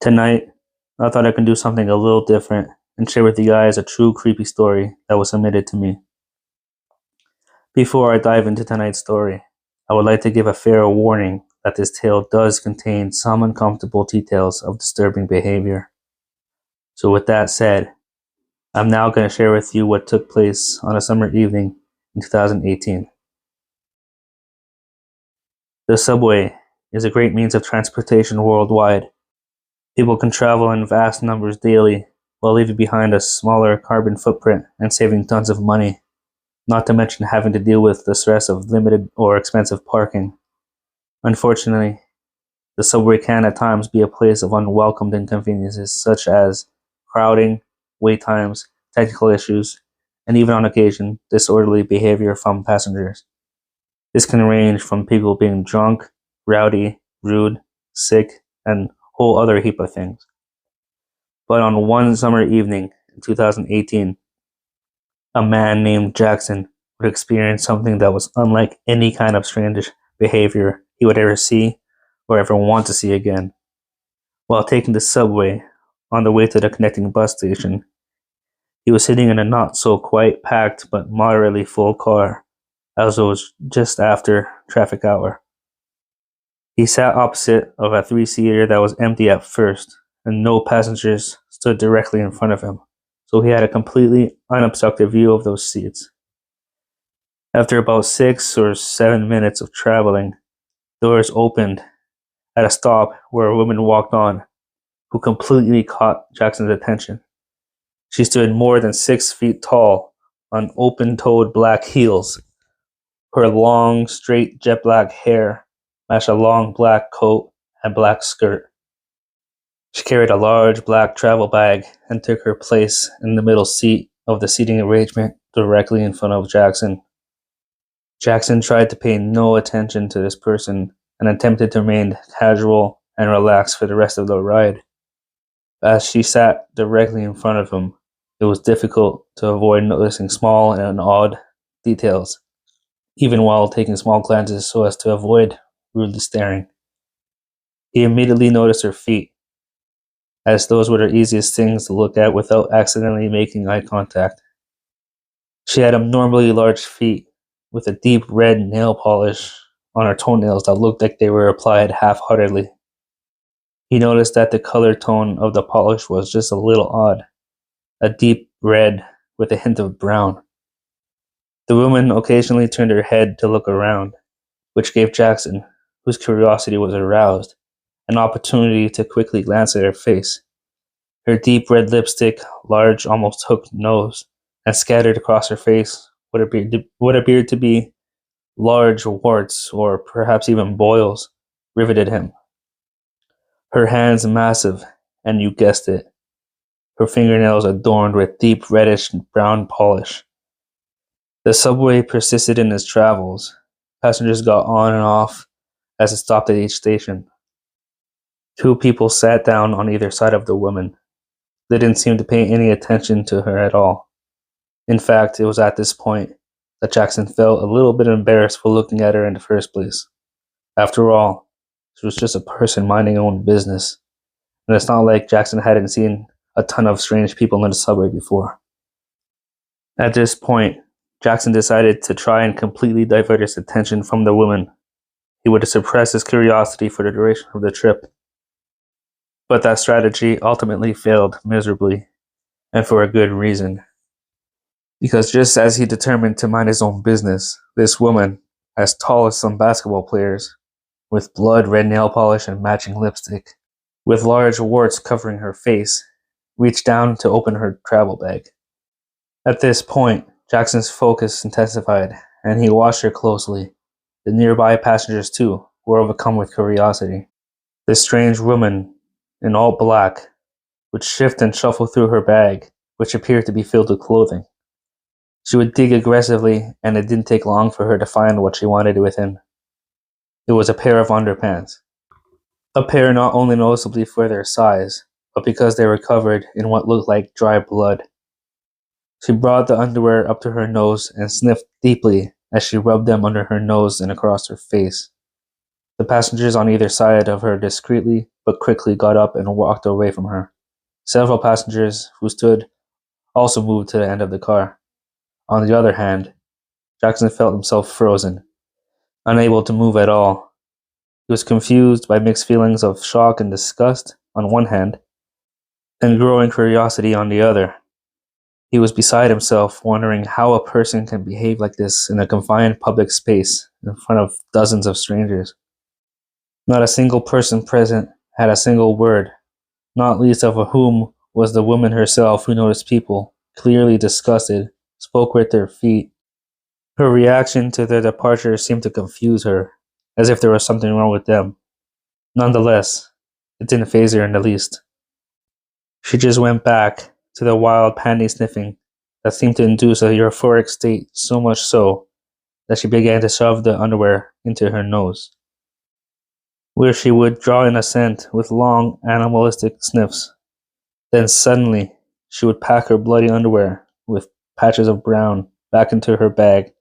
Tonight, I thought I could do something a little different and share with you guys a true creepy story that was submitted to me. Before I dive into tonight's story, I would like to give a fair warning that this tale does contain some uncomfortable details of disturbing behavior. So, with that said, I'm now going to share with you what took place on a summer evening in 2018. The subway is a great means of transportation worldwide. People can travel in vast numbers daily while leaving behind a smaller carbon footprint and saving tons of money, not to mention having to deal with the stress of limited or expensive parking. Unfortunately, the subway can at times be a place of unwelcomed inconveniences such as crowding, wait times, technical issues, and even on occasion, disorderly behavior from passengers. This can range from people being drunk, rowdy, rude, sick, and a whole other heap of things. But on one summer evening in 2018, a man named Jackson would experience something that was unlike any kind of strange behavior he would ever see or ever want to see again. While taking the subway on the way to the connecting bus station, he was sitting in a not so quite packed but moderately full car, as it was just after traffic hour. He sat opposite of a three-seater that was empty at first, and no passengers stood directly in front of him, so he had a completely unobstructed view of those seats. After about 6 or 7 minutes of traveling, doors opened at a stop where a woman walked on, who completely caught Jackson's attention. She stood more than 6 feet tall on open-toed black heels. Her long, straight, jet black hair matched a long black coat and black skirt. She carried a large black travel bag and took her place in the middle seat of the seating arrangement directly in front of Jackson. Jackson tried to pay no attention to this person and attempted to remain casual and relaxed for the rest of the ride. As she sat directly in front of him, it was difficult to avoid noticing small and odd details, even while taking small glances so as to avoid rudely staring. He immediately noticed her feet, as those were the easiest things to look at without accidentally making eye contact. She had abnormally large feet, with a deep red nail polish on her toenails that looked like they were applied half-heartedly. He noticed that the color tone of the polish was just a little odd, a deep red with a hint of brown. The woman occasionally turned her head to look around, which gave Jackson, whose curiosity was aroused, an opportunity to quickly glance at her face. Her deep red lipstick, large, almost hooked nose, and scattered across her face what appeared to be large warts or perhaps even boils, riveted him. Her hands massive, and you guessed it, her fingernails adorned with deep reddish brown polish. The subway persisted in its travels. Passengers got on and off as it stopped at each station. 2 people sat down on either side of the woman. They didn't seem to pay any attention to her at all. In fact, it was at this point that Jackson felt a little bit embarrassed for looking at her in the first place. After all, she was just a person minding her own business, and it's not like Jackson hadn't seen a ton of strange people in the subway before. At this point, Jackson decided to try and completely divert his attention from the woman. He would suppress his curiosity for the duration of the trip. But that strategy ultimately failed miserably, and for a good reason. Because just as he determined to mind his own business, this woman, as tall as some basketball players, with blood red nail polish and matching lipstick, with large warts covering her face, reached down to open her travel bag. At this point, Jackson's focus intensified, and he watched her closely. The nearby passengers, too, were overcome with curiosity. This strange woman, in all black, would shift and shuffle through her bag, which appeared to be filled with clothing. She would dig aggressively, and it didn't take long for her to find what she wanted within. It was a pair of underpants. A pair not only noticeably for their size, but because they were covered in what looked like dry blood. She brought the underwear up to her nose and sniffed deeply as she rubbed them under her nose and across her face. The passengers on either side of her discreetly but quickly got up and walked away from her. Several passengers who stood also moved to the end of the car. On the other hand, Jackson felt himself frozen, unable to move at all. He was confused by mixed feelings of shock and disgust on one hand, and growing curiosity on the other. He was beside himself, wondering how a person can behave like this in a confined public space in front of dozens of strangers. Not a single person present had a single word, not least of whom was the woman herself, who noticed people, clearly disgusted, spoke with their feet. Her reaction to their departure seemed to confuse her, as if there was something wrong with them. Nonetheless, it didn't faze her in the least. She just went back to the wild panty sniffing that seemed to induce a euphoric state, so much so that she began to shove the underwear into her nose, where she would draw in a scent with long, animalistic sniffs. Then suddenly, she would pack her bloody underwear with patches of brown back into her bag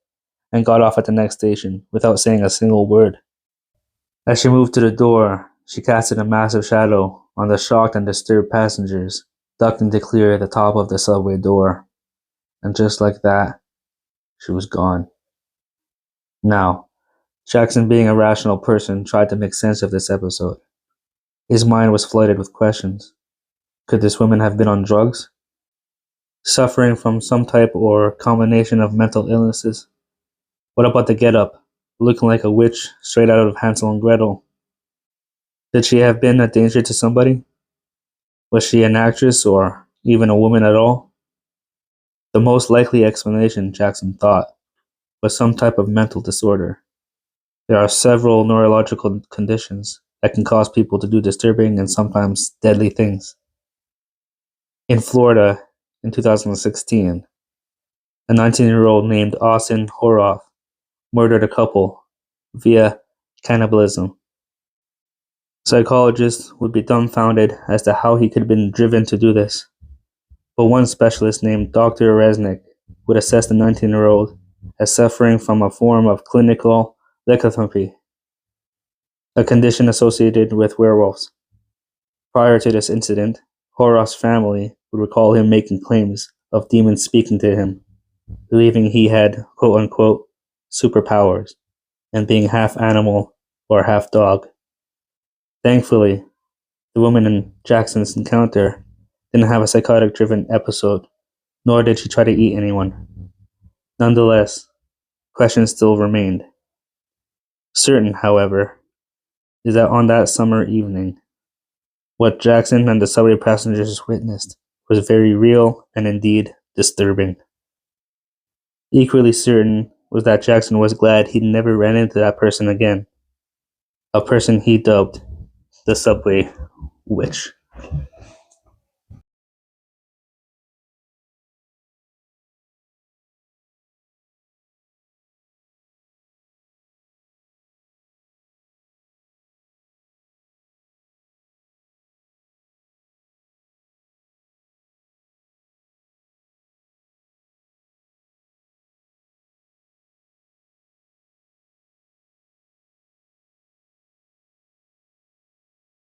and got off at the next station without saying a single word. As she moved to the door, she casted a massive shadow on the shocked and disturbed passengers, ducking to clear the top of the subway door. And just like that, she was gone. Now, Jackson, being a rational person, tried to make sense of this episode. His mind was flooded with questions. Could this woman have been on drugs? Suffering from some type or combination of mental illnesses? What about the getup, looking like a witch straight out of Hansel and Gretel? Could she have been a danger to somebody? Was she an actress or even a woman at all? The most likely explanation, Jackson thought, was some type of mental disorder. There are several neurological conditions that can cause people to do disturbing and sometimes deadly things. In Florida, in 2016, a 19-year-old named Austin Horoff murdered a couple via cannibalism. Psychologists would be dumbfounded as to how he could have been driven to do this, but one specialist named Dr. Resnick would assess the 19-year-old as suffering from a form of clinical lycanthropy, a condition associated with werewolves. Prior to this incident, Horoff's family would recall him making claims of demons speaking to him, believing he had quote-unquote superpowers and being half animal or half dog. Thankfully, the woman in Jackson's encounter didn't have a psychotic-driven episode, nor did she try to eat anyone. Nonetheless, questions still remained. Certain, however, is that on that summer evening, what Jackson and the subway passengers witnessed was very real and indeed disturbing. Equally certain was that Jackson was glad he'd never ran into that person again, a person he dubbed the Subway Witch.